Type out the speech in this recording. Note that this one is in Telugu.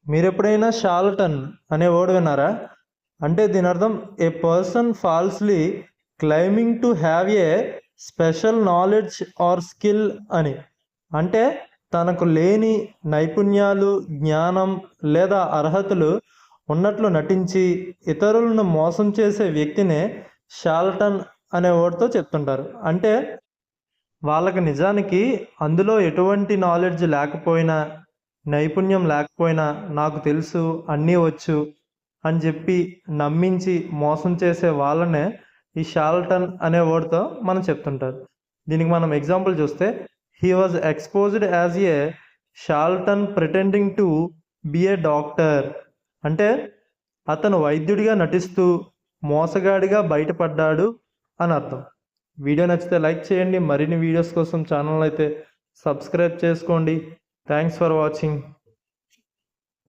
మీరు ఎప్పుడైనా షార్లటన్ అనే వర్డ్ విన్నారా? అంటే దీని అర్థం a person falsely claiming to have a special knowledge or skill అని. అంటే తనకు లేని నైపుణ్యాలు, జ్ఞానం లేదా అర్హతలు ఉన్నట్లు నటించి ఇతరులను మోసం చేసే వ్యక్తినే షార్లటన్ అనే వర్డ్తో చెప్తుంటారు. అంటే వాళ్ళకి నిజానికి అందులో ఎటువంటి నాలెడ్జ్ లేకపోయినా, నైపుణ్యం లేకపోయినా, నాకు తెలుసు, అన్నీ వచ్చు అని చెప్పి నమ్మించి మోసం చేసే వాళ్ళనే ఈ షార్లటన్ అనే వర్డ్తో మనం చెప్తుంటారు. దీనికి మనం ఎగ్జాంపుల్ చూస్తే, he was exposed as a charlatan pretending to be a doctor. అంటే అతను వైద్యుడిగా నటిస్తూ మోసగాడిగా బయటపడ్డాడు అని అర్థం. వీడియో నచ్చితే లైక్ చేయండి. మరిన్ని వీడియోస్ కోసం ఛానల్ అయితే సబ్స్క్రైబ్ చేసుకోండి. Thanks for watching.